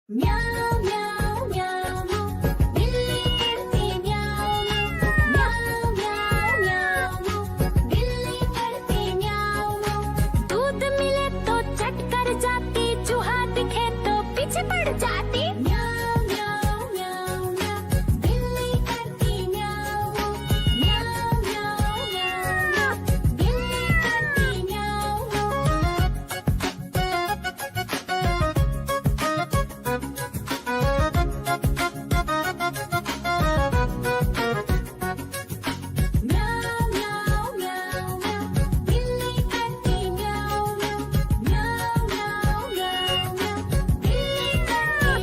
म्याऊं म्याऊं म्याऊं बिल्ली करती म्याऊं म्याऊं म्याऊं म्याऊं बिल्ली करती म्याऊं। दूध मिले तो चट कर जाती, चूहा दिखे तो पीछे पड़ जाती। म्याऊं म्याऊं म्याऊं म्याऊं बिल्ली करती म्याऊं म्याऊं म्याऊं म्याऊं बिल्ली करती म्याऊं। म्याऊं म्याऊं म्याऊं म्याऊं बिल्ली करती म्याऊं म्याऊं म्याऊं म्याऊं म्याऊं बिल्ली करती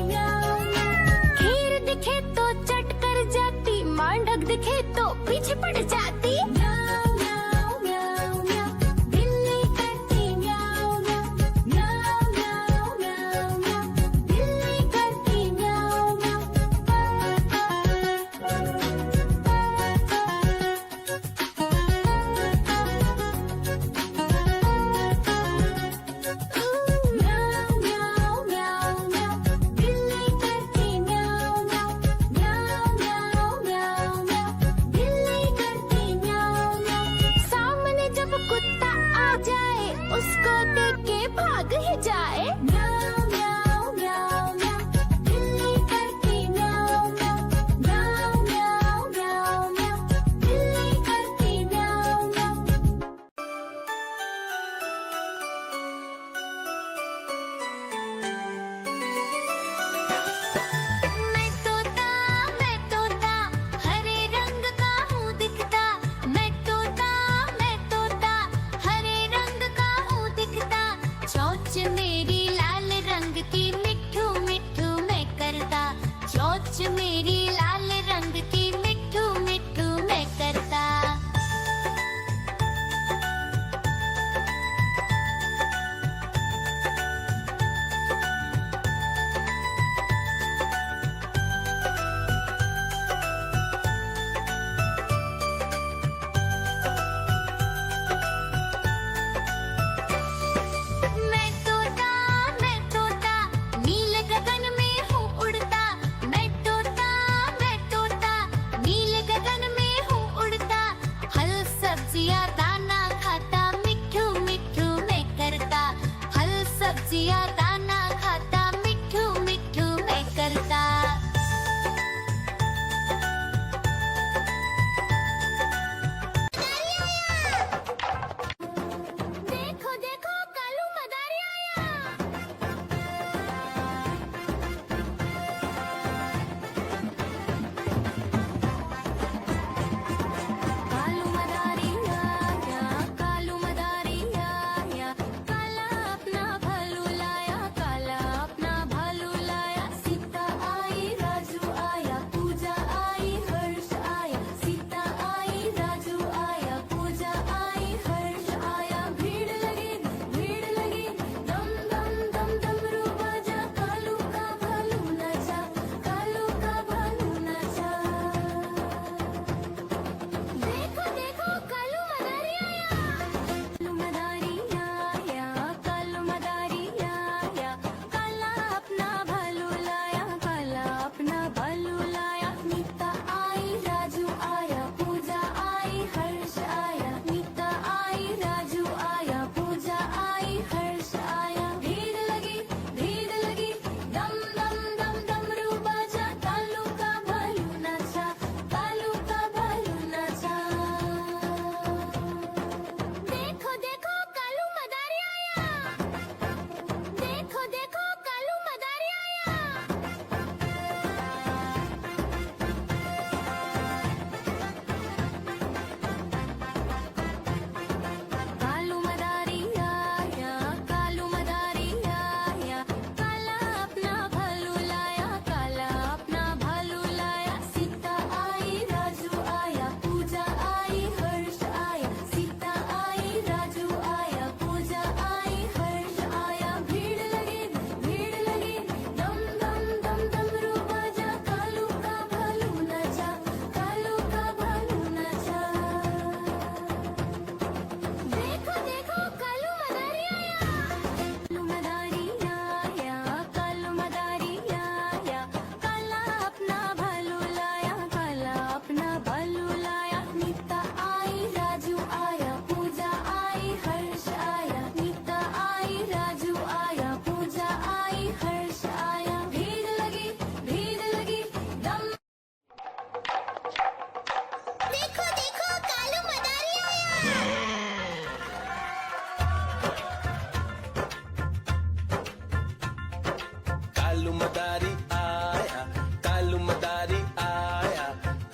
कालू मदारी आया, कालू मदारी आया,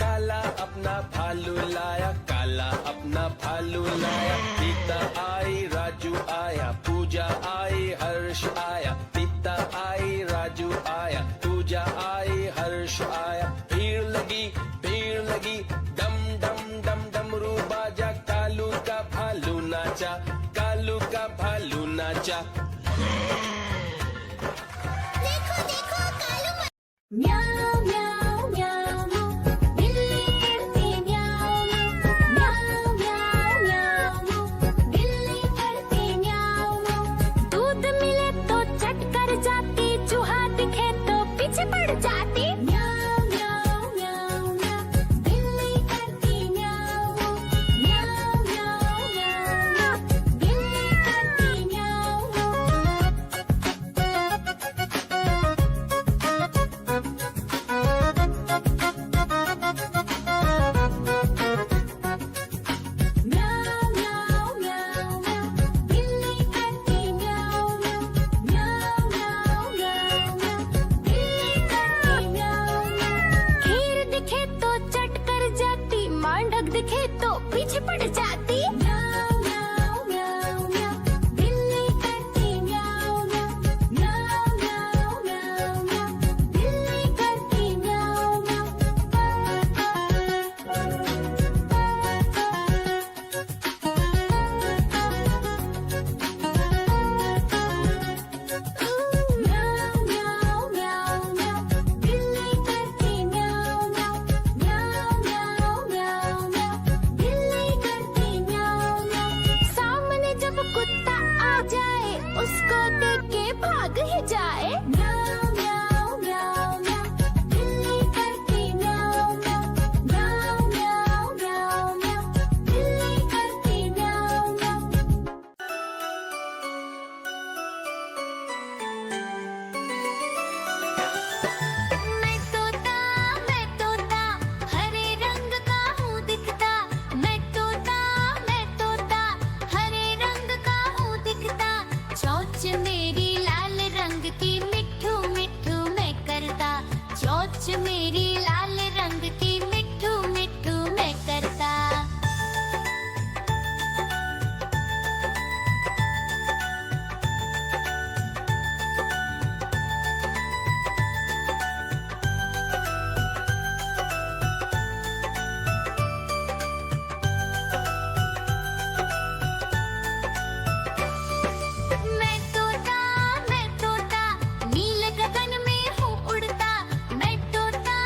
काला अपना भालू लाया, काला अपना भालू लाया। सीता आई राजू आया, पूजा आई हर्ष आया, सीता आई राजू आया, पूजा आई हर्ष आया। भीड़ लगी डम डम डम डमरू बाजा, कालू का भालू नाचा, कालू का भालू नाचा। देखो देखो कालू म्याऊं म्याऊं म्याऊं म्याऊं, बिल्ली करती म्याऊं म्याऊं म्याऊं म्याऊं म्याऊं, बिल्ली करती म्याऊं म्याऊं। दूध मिले तो चट कर जाती, चूहा दिखे तो पीछे पड़ जाती। म्याऊं म्याऊं म्याऊं म्याऊं, बिल्ली करती म्याऊं म्याऊं म्याऊं म्याऊं म्याऊं, बिल्ली करती म्याऊं म्याऊं म्याऊं म्याऊं म्याऊं, बिल्ली करती म्याऊं म्याऊं म्याऊं म्याऊं म्याऊं म्याऊं, बिल्ली करती म्याऊं म्याऊं। खीर दिखे तो चट कर जाती, मांडक दिखे तो पीछे पड़ जाती। म्याऊं म्याऊं म्याऊं म्याऊं, बिल्ली करती म्याऊं म्याऊं म्याऊं म्याऊं म्याऊं म्याऊं, बिल्ली करती म्याऊं म्याऊं म्याऊं म्याऊं म्याऊं, बिल्ली करती म्याऊं म्याऊं म्याऊं म्याऊं म्याऊं म्याऊं, बिल्ली करती म्याऊं म्याऊं। सामने जब कुत्ता आ जाए, उसको देख के भाग ही जाए। म्याऊं म्याऊं म्याऊं म्याऊं, बिल्ली करती म्याऊं म्याऊं म्याऊं म्याऊं म्याऊं म्याऊं, बिल्ली करती म्याऊं म्याऊं। मैं तोता हरे रंग का हूँ दिखता। मैं तोता हरे रंग का हूँ दिखता। चोंच मेरी लाल रंग की, मिट्ठू मिट्ठू मैं करता। चोंच मेरी लाल रंग की, मिट्ठू मिट्ठू मैं करता। मैं तोता नील गगन में हूँ उड़ता। मैं तोता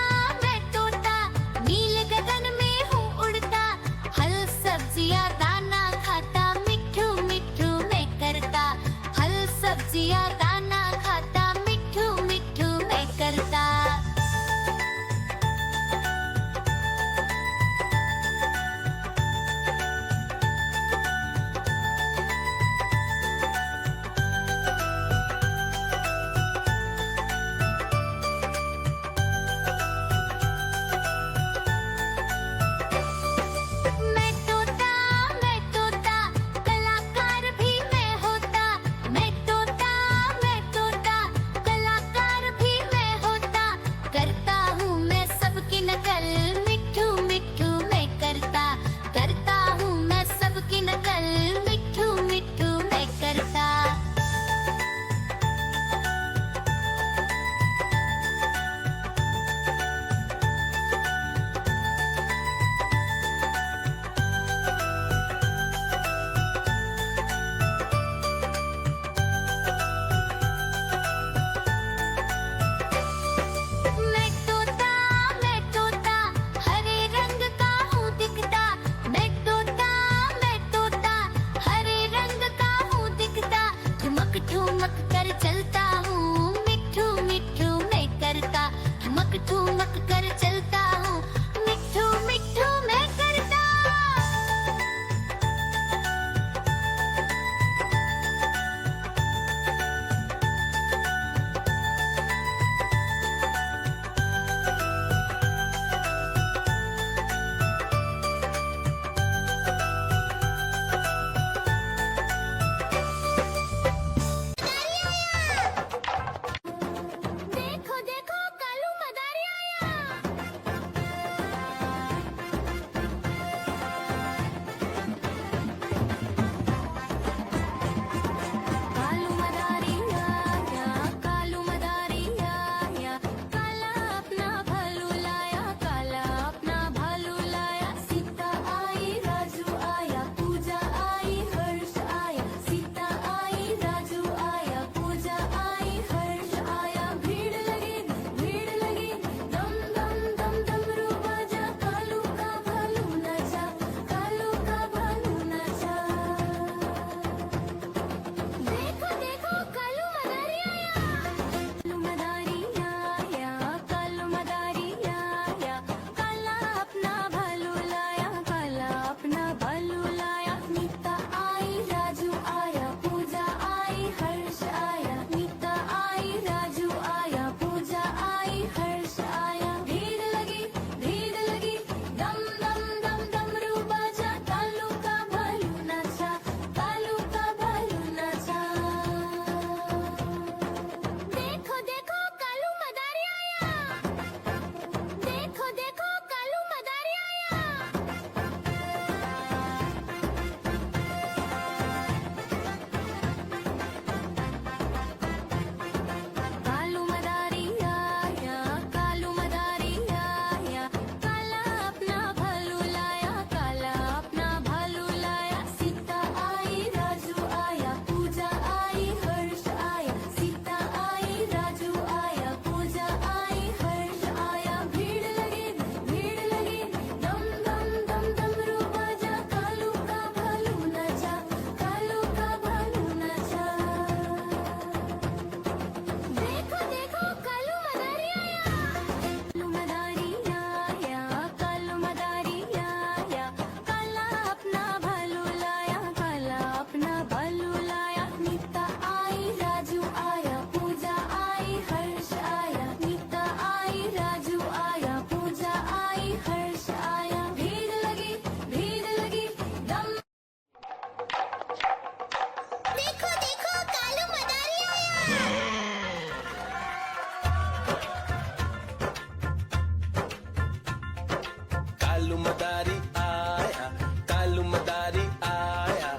मदारी आया, कालू मदारी आया,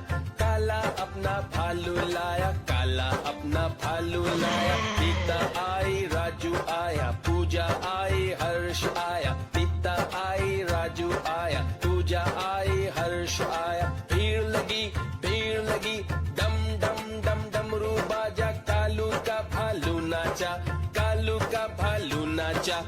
काला अपना भालू लाया, काला अपना भालू लाया। सीता आई, राजू आया, पूजा आई, हर्ष आया, सीता आई, राजू आया, पूजा आई, हर्ष आया। भीड़ लगी, डम डम डम डमरू बाजा, कालू का भालू नाचा, कालू का भालू नाचा।